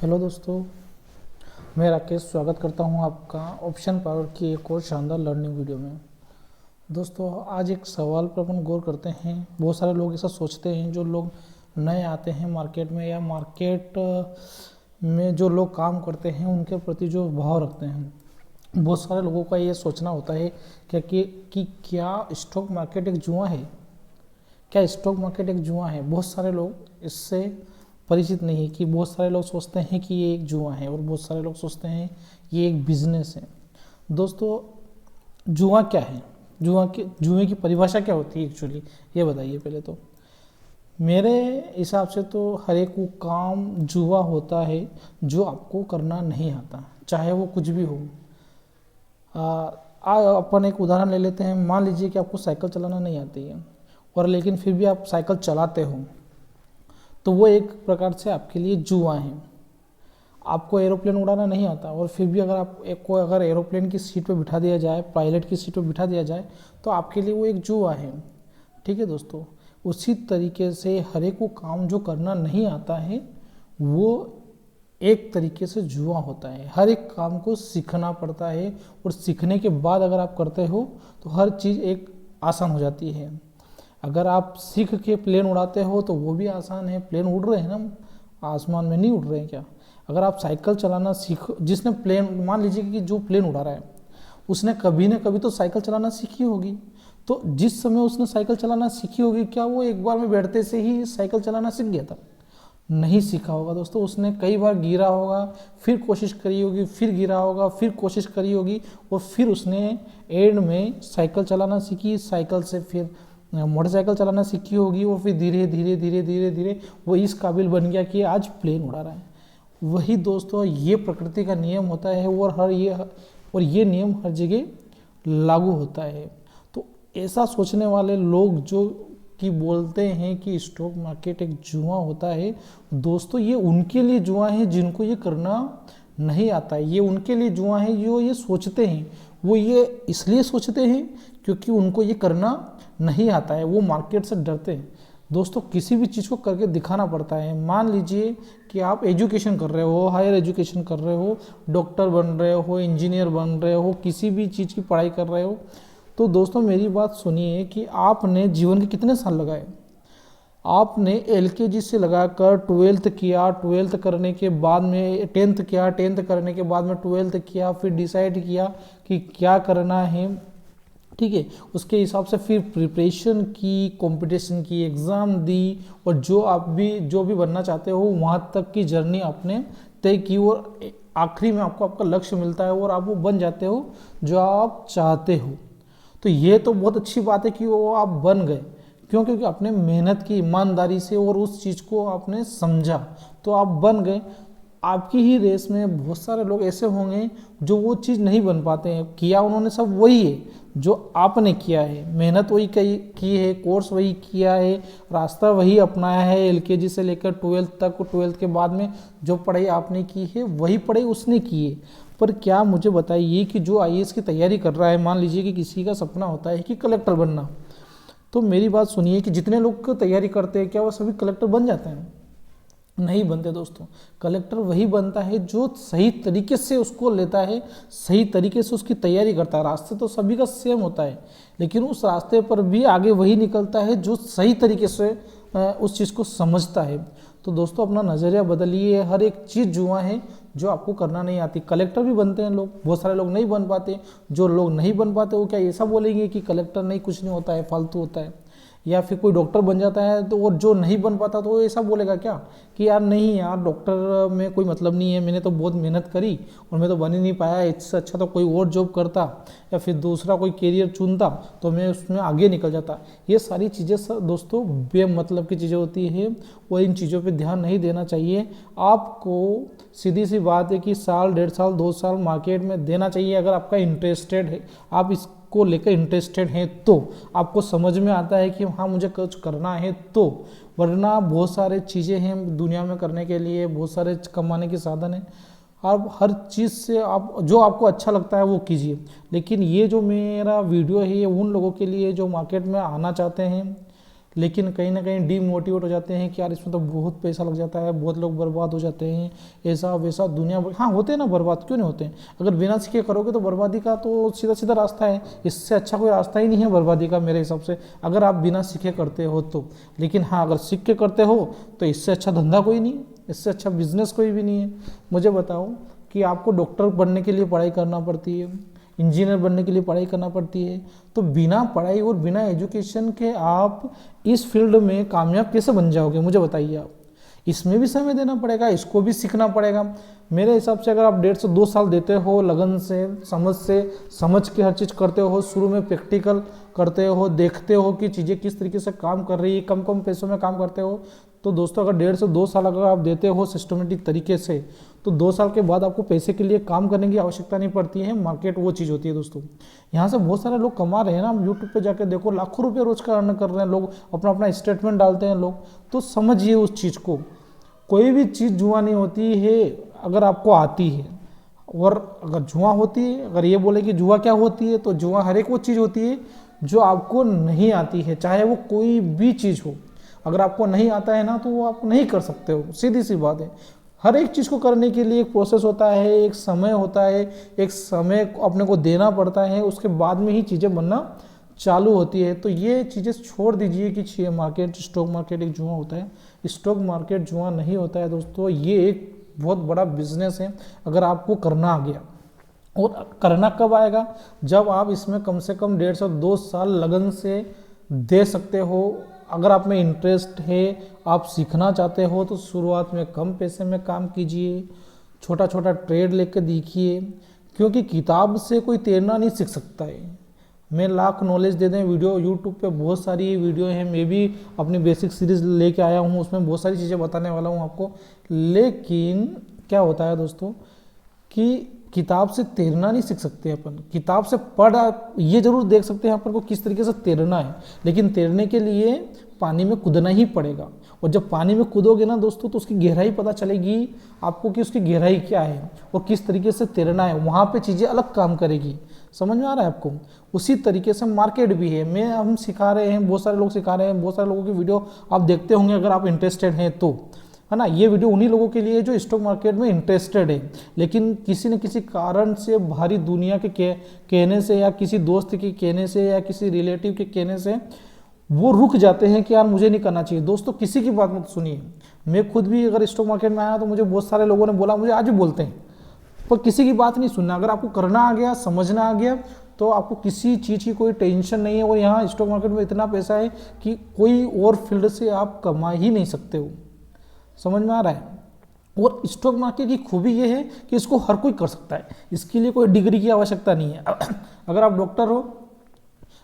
Hello दोस्तों, मैं राकेश स्वागत करता हूं आपका ऑप्शन पावर की एक और शानदार लर्निंग वीडियो में। दोस्तों, आज एक सवाल पर अपन गौर करते हैं। बहुत सारे लोग ऐसा सोचते हैं, जो लोग नए आते हैं मार्केट में या मार्केट में जो लोग काम करते हैं उनके प्रति जो भाव रखते हैं। बहुत सारे लोगों का ये सोचना होता है कि क्या स्टॉक मार्केट एक जुआ है। क्या स्टॉक मार्केट एक जुआ है। बहुत सारे लोग इससे परिचित नहीं है कि बहुत सारे लोग सोचते हैं कि ये एक जुआ है और बहुत सारे लोग सोचते हैं ये एक बिजनेस है। दोस्तों, जुआ क्या है? जुए की परिभाषा क्या होती है एक्चुअली, ये बताइए पहले तो। मेरे हिसाब से तो हर एक वो काम जुआ होता है जो आपको करना नहीं आता, चाहे वो कुछ भी हो। अपन एक उदाहरण ले लेते हैं। मान लीजिए कि आपको साइकिल चलाना नहीं आती है और लेकिन फिर भी आप साइकिल चलाते हो, तो वो एक प्रकार से आपके लिए जुआ है। आपको एरोप्लेन उड़ाना नहीं आता और फिर भी अगर आप एक को अगर एरोप्लेन की सीट पर बिठा दिया जाए, पायलट की सीट पर बिठा दिया जाए, तो आपके लिए वो एक जुआ है। ठीक है दोस्तों, उसी तरीके से हर एक को काम जो करना नहीं आता है वो एक तरीके से जुआ होता है। हर एक काम को सीखना पड़ता है और सीखने के बाद अगर आप करते हो तो हर चीज़ एक आसान हो जाती है। अगर आप सीख के प्लेन उड़ाते हो तो वो भी आसान है। प्लेन उड़ रहे हैं ना, आसमान में नहीं उड़ रहे हैं क्या? अगर आप साइकिल चलाना जिसने प्लेन, मान लीजिए कि जो प्लेन उड़ा रहा है उसने कभी न कभी तो साइकिल चलाना सीखी होगी। तो जिस समय उसने साइकिल चलाना सीखी होगी, क्या वो एक बार में बैठते से ही साइकिल चलाना सीख गया था? नहीं सीखा होगा दोस्तों। उसने कई बार गिरा होगा, फिर कोशिश करी होगी, फिर गिरा होगा, फिर कोशिश करी होगी और फिर उसने एंड में साइकिल चलाना सीखी। साइकिल से फिर मोटरसाइकिल चलाना सीखी होगी और फिर धीरे धीरे धीरे धीरे धीरे वो इस काबिल बन गया कि आज प्लेन उड़ा रहा है। वही दोस्तों, ये प्रकृति का नियम होता है और ये नियम हर जगह लागू होता है। तो ऐसा सोचने वाले लोग जो कि बोलते हैं कि स्टॉक मार्केट एक जुआ होता है, दोस्तों ये उनके लिए जुआ है जिनको ये करना नहीं आता है। ये उनके लिए जुआ है जो ये सोचते हैं। वो ये इसलिए सोचते हैं क्योंकि उनको ये करना नहीं आता है। वो मार्केट से डरते हैं। दोस्तों, किसी भी चीज़ को करके दिखाना पड़ता है। मान लीजिए कि आप एजुकेशन कर रहे हो, हायर एजुकेशन कर रहे हो, डॉक्टर बन रहे हो, इंजीनियर बन रहे हो, किसी भी चीज़ की पढ़ाई कर रहे हो, तो दोस्तों मेरी बात सुनिए कि आपने जीवन के कितने साल लगाए। आपने एलकेजी से लगाकर 12th किया, 12th करने के बाद में 10th किया, 10th करने के बाद में 12th किया, फिर डिसाइड किया कि क्या करना है। ठीक है, उसके हिसाब से फिर प्रिपरेशन की, कंपटीशन की, एग्ज़ाम दी और जो भी बनना चाहते हो वहाँ तक की जर्नी आपने तय की और आखिरी में आपको आपका लक्ष्य मिलता है और आप वो बन जाते हो जो आप चाहते हो। तो ये तो बहुत अच्छी बात है कि वो आप बन गए। क्यों? क्योंकि आपने मेहनत की ईमानदारी से और उस चीज़ को आपने समझा, तो आप बन गए। आपकी ही रेस में बहुत सारे लोग ऐसे होंगे जो वो चीज़ नहीं बन पाते हैं। किया उन्होंने सब वही है जो आपने किया है, मेहनत वही की है, कोर्स वही किया है, रास्ता वही अपनाया है। एलकेजी से लेकर 12th तक, 12th के बाद में जो पढ़ाई आपने की है वही पढ़ाई उसने की है। पर क्या मुझे बताइए कि जो आईएएस की तैयारी कर रहा है, मान लीजिए कि किसी का सपना होता है कि कलेक्टर बनना, तो मेरी बात सुनिए कि जितने लोग तैयारी करते हैं क्या वो सभी कलेक्टर बन जाते हैं? नहीं बनते दोस्तों। कलेक्टर वही बनता है जो सही तरीके से उसको लेता है, सही तरीके से उसकी तैयारी करता है। रास्ते तो सभी का सेम होता है, लेकिन उस रास्ते पर भी आगे वही निकलता है जो सही तरीके से उस चीज़ को समझता है। तो दोस्तों, अपना नज़रिया बदलिए। हर एक चीज़ जुआ है जो आपको करना नहीं आती। कलेक्टर भी बनते हैं लोग, बहुत सारे लोग नहीं बन पाते। जो लोग नहीं बन पाते वो क्या ऐसा बोलेंगे कि कलेक्टर नहीं, कुछ नहीं होता है, फालतू होता है? या फिर कोई डॉक्टर बन जाता है तो और जो नहीं बन पाता तो वो ऐसा बोलेगा क्या कि यार नहीं यार, डॉक्टर में कोई मतलब नहीं है, मैंने तो बहुत मेहनत करी और मैं तो बन ही नहीं पाया, इससे अच्छा तो कोई और जॉब करता या फिर दूसरा कोई कैरियर चुनता तो मैं उसमें आगे निकल जाता। ये सारी चीज़ें दोस्तों बेमतलब की चीज़ें होती है और इन चीज़ों पर ध्यान नहीं देना चाहिए। आपको सीधी सी बात है कि साल, 1.5 साल, 2 साल मार्केट में देना चाहिए। अगर आपका इंटरेस्टेड है, आप इस को लेकर इंटरेस्टेड हैं, तो आपको समझ में आता है कि हाँ मुझे कुछ करना है। तो वरना बहुत सारे चीज़ें हैं दुनिया में करने के लिए, बहुत सारे कमाने के साधन हैं। आप हर चीज़ से आप जो आपको अच्छा लगता है वो कीजिए। लेकिन ये जो मेरा वीडियो है ये उन लोगों के लिए जो मार्केट में आना चाहते हैं लेकिन कहीं ना कहीं डीमोटिवेट हो जाते हैं कि यार इसमें तो बहुत पैसा लग जाता है, बहुत लोग बर्बाद हो जाते हैं, ऐसा वैसा दुनिया हाँ होते हैं ना बर्बाद, क्यों नहीं होते हैं। अगर बिना सीखे करोगे तो बर्बादी का तो सीधा सीधा रास्ता है, इससे अच्छा कोई रास्ता ही नहीं है बर्बादी का मेरे हिसाब से, अगर आप बिना सीखे करते हो तो। लेकिन हाँ अगर सीख के करते हो तो इससे अच्छा धंधा कोई नहीं, इससे अच्छा बिजनेस कोई भी नहीं है। मुझे बताओ कि आपको डॉक्टर बनने के लिए पढ़ाई करना पड़ती है, इंजीनियर बनने के लिए पढ़ाई करना पड़ती है, तो बिना पढ़ाई और बिना एजुकेशन के आप इस फील्ड में कामयाब कैसे बन जाओगे, मुझे बताइए आप। इसमें भी समय देना पड़ेगा, इसको भी सीखना पड़ेगा। मेरे हिसाब से अगर आप 1.5 से 2 साल देते हो लगन से समझ के हर चीज़ करते हो, शुरू में प्रैक्टिकल करते हो, देखते हो कि चीज़ें किस तरीके से काम कर रही है, कम कम पैसों में काम करते हो, तो दोस्तों अगर 1.5 से 2 साल अगर आप देते हो सिस्टमेटिक तरीके से, तो 2 साल के बाद आपको पैसे के लिए काम करने की आवश्यकता नहीं पड़ती है। मार्केट वो चीज़ होती है दोस्तों। यहाँ से बहुत सारे लोग कमा रहे हैं ना, हम यूट्यूब पे जाके देखो लाखों रुपये रोज का अर्न कर रहे हैं लोग, अपना अपना स्टेटमेंट डालते हैं लोग। तो समझिए उस चीज़ को, कोई भी चीज़ जुआ नहीं होती है अगर आपको आती है, और अगर जुआ होती है, अगर ये बोले कि जुआ क्या होती है, तो जुआ हर एक वो चीज़ होती है जो आपको नहीं आती है, चाहे वो कोई भी चीज़ हो। अगर आपको नहीं आता है ना तो वो आप नहीं कर सकते हो, सीधी सी बात है। हर एक चीज़ को करने के लिए एक प्रोसेस होता है, एक समय होता है, एक समय अपने को देना पड़ता है, उसके बाद में ही चीज़ें बनना चालू होती है। तो ये चीज़ें छोड़ दीजिए कि शेयर मार्केट, स्टॉक मार्केट एक जुआ होता है। स्टॉक मार्केट जुआ नहीं होता है दोस्तों, ये एक बहुत बड़ा बिजनेस है अगर आपको करना आ गया। और करना कब आएगा, जब आप इसमें कम से कम 1.5 से 2 साल लगन से दे सकते हो। अगर आप में इंटरेस्ट है, आप सीखना चाहते हो, तो शुरुआत में कम पैसे में काम कीजिए, छोटा छोटा ट्रेड लेकर देखिए, क्योंकि किताब से कोई तैरना नहीं सीख सकता है। मैं लाख नॉलेज दे दें वीडियो, यूट्यूब पे बहुत सारी वीडियो है, मैं भी अपनी बेसिक सीरीज लेके आया हूँ, उसमें बहुत सारी चीज़ें बताने वाला हूँ आपको। लेकिन क्या होता है दोस्तों कि किताब से तैरना नहीं सीख सकते अपन, किताब से पढ़ ये जरूर देख सकते हैं अपन को किस तरीके से तैरना है, लेकिन तैरने के लिए पानी में कूदना ही पड़ेगा। और जब पानी में कूदोगे ना दोस्तों, तो उसकी गहराई पता चलेगी आपको कि उसकी गहराई क्या है और किस तरीके से तैरना है, वहाँ पे चीज़ें अलग काम करेगी। समझ में आ रहा है आपको। उसी तरीके से मार्केट भी है, हम सिखा रहे हैं, बहुत सारे लोग सिखा रहे हैं, बहुत सारे लोगों की वीडियो आप देखते होंगे अगर आप इंटरेस्टेड हैं तो, है ना। ये वीडियो उन्हीं लोगों के लिए जो स्टॉक मार्केट में इंटरेस्टेड है, लेकिन किसी न किसी कारण से बाहरी दुनिया के कहने से, या किसी दोस्त के कहने से, या किसी रिलेटिव के कहने से वो रुक जाते हैं कि यार मुझे नहीं करना चाहिए। दोस्तों किसी की बात मत सुनिए। मैं खुद भी अगर स्टॉक मार्केट में आया तो मुझे बहुत सारे लोगों ने बोला, मुझे आज भी बोलते हैं, पर किसी की बात नहीं सुनना। अगर आपको करना आ गया, समझना आ गया, तो आपको किसी चीज़ की कोई टेंशन नहीं है। और यहाँ स्टॉक मार्केट में इतना पैसा है कि कोई और फील्ड से आप कमा ही नहीं सकते हो। समझ में आ रहा है। और स्टॉक मार्केट की खूबी ये है कि इसको हर कोई कर सकता है, इसके लिए कोई डिग्री की आवश्यकता नहीं है। अगर आप डॉक्टर हो,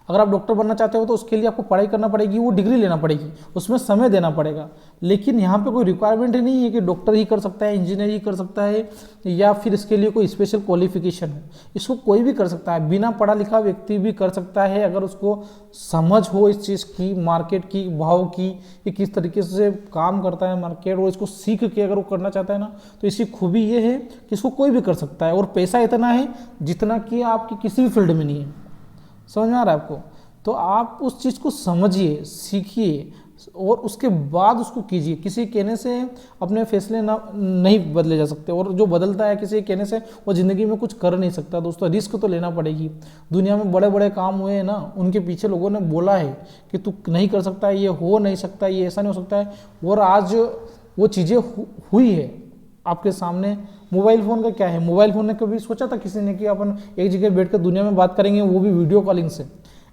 अगर आप डॉक्टर बनना चाहते हो तो उसके लिए आपको पढ़ाई करना पड़ेगी, वो डिग्री लेना पड़ेगी, उसमें समय देना पड़ेगा। लेकिन यहाँ पे कोई रिक्वायरमेंट ही नहीं है कि डॉक्टर ही कर सकता है, इंजीनियर ही कर सकता है, या फिर इसके लिए कोई स्पेशल क्वालिफिकेशन हो। इसको कोई भी कर सकता है, बिना पढ़ा लिखा व्यक्ति भी कर सकता है, अगर उसको समझ हो इस चीज़ की, मार्केट की, भाव की, कि किस तरीके से काम करता है मार्केट, और इसको सीख के अगर वो करना चाहता है ना, तो इसकी खूबी ये है कि इसको कोई भी कर सकता है। और पैसा इतना है जितना कि आपकी किसी भी फील्ड में नहीं है। समझ में आ रहा है आपको। तो आप उस चीज़ को समझिए, सीखिए, और उसके बाद उसको कीजिए। किसी कहने से अपने फैसले नहीं बदले जा सकते, और जो बदलता है किसी कहने से वो ज़िंदगी में कुछ कर नहीं सकता। दोस्तों रिस्क तो लेना पड़ेगी। दुनिया में बड़े बड़े काम हुए हैं ना, उनके पीछे लोगों ने बोला है कि तू नहीं कर सकता, ये हो नहीं सकता, ये ऐसा नहीं हो सकता है, और आज वो चीज़ें हुई है आपके सामने। मोबाइल फ़ोन का क्या है, मोबाइल फ़ोन ने कभी सोचा था किसी ने कि अपन एक जगह बैठकर दुनिया में बात करेंगे, वो भी वीडियो कॉलिंग से?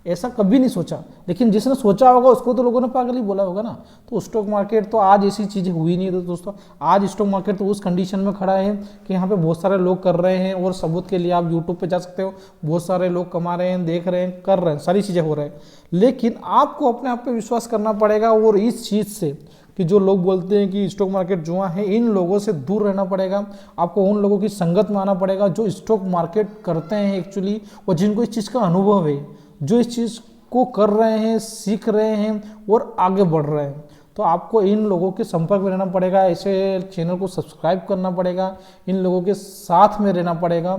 ऐसा कभी नहीं सोचा। लेकिन जिसने सोचा होगा उसको तो लोगों ने पागल ही बोला होगा ना। तो स्टॉक मार्केट तो आज ऐसी चीज़ें हुई नहीं है दोस्तों। आज स्टॉक मार्केट तो उस कंडीशन में खड़ा है कि यहाँ पे बहुत सारे लोग कर रहे हैं, और सबूत के लिए आप यूट्यूब पे जा सकते हो, बहुत सारे लोग कमा रहे हैं, देख रहे हैं, कर रहे हैं, सारी चीज़ें हो रही हैं। लेकिन आपको अपने आप पे विश्वास करना पड़ेगा, और इस चीज़ से कि जो लोग बोलते हैं कि स्टॉक मार्केट जुआ है, इन लोगों से दूर रहना पड़ेगा। आपको उन लोगों की संगत में आना पड़ेगा जो स्टॉक मार्केट करते हैं एक्चुअली, और जिनको इस चीज़ का अनुभव है, जो इस चीज़ को कर रहे हैं, सीख रहे हैं और आगे बढ़ रहे हैं। तो आपको इन लोगों के संपर्क में रहना पड़ेगा, ऐसे चैनल को सब्सक्राइब करना पड़ेगा, इन लोगों के साथ में रहना पड़ेगा।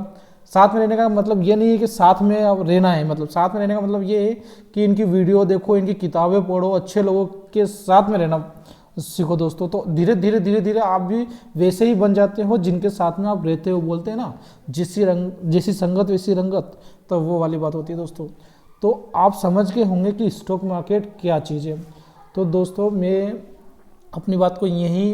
साथ में रहने का मतलब ये नहीं है कि साथ में अब रहना है, मतलब साथ में रहने का मतलब ये है कि इनकी वीडियो देखो, इनकी किताबें पढ़ो, अच्छे लोगों के साथ में रहना सीखो दोस्तों। तो धीरे धीरे धीरे धीरे आप भी वैसे ही बन जाते हो जिनके साथ में आप रहते हो। बोलते हैं ना, जैसी संगत वैसी रंगत, तो वो वाली बात होती है दोस्तों। तो आप समझ के होंगे कि स्टॉक मार्केट क्या चीज़ है। तो दोस्तों मैं अपनी बात को यहीं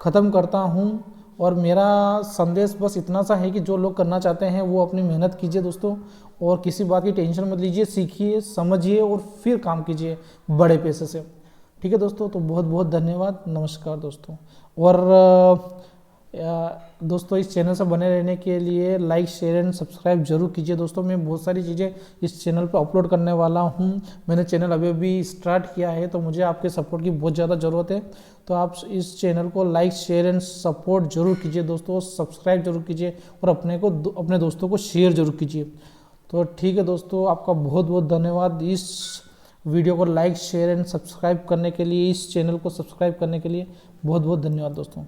ख़त्म करता हूँ, और मेरा संदेश बस इतना सा है कि जो लोग करना चाहते हैं वो अपनी मेहनत कीजिए दोस्तों, और किसी बात की टेंशन मत लीजिए, सीखिए, समझिए और फिर काम कीजिए बड़े पैसे से। ठीक है दोस्तों, तो बहुत बहुत धन्यवाद, नमस्कार दोस्तों। और दोस्तों इस चैनल से बने रहने के लिए लाइक शेयर एंड सब्सक्राइब जरूर कीजिए दोस्तों। मैं बहुत सारी चीज़ें इस चैनल पर अपलोड करने वाला हूं। मैंने चैनल अभी अभी स्टार्ट किया है, तो मुझे आपके सपोर्ट की बहुत ज़्यादा ज़रूरत है। तो आप इस चैनल को लाइक शेयर एंड सपोर्ट जरूर कीजिए दोस्तों, सब्सक्राइब जरूर कीजिए, और अपने दोस्तों को शेयर जरूर कीजिए। तो ठीक है दोस्तों, आपका बहुत बहुत धन्यवाद इस वीडियो को लाइक शेयर एंड सब्सक्राइब करने के लिए, इस चैनल को सब्सक्राइब करने के लिए बहुत बहुत धन्यवाद दोस्तों।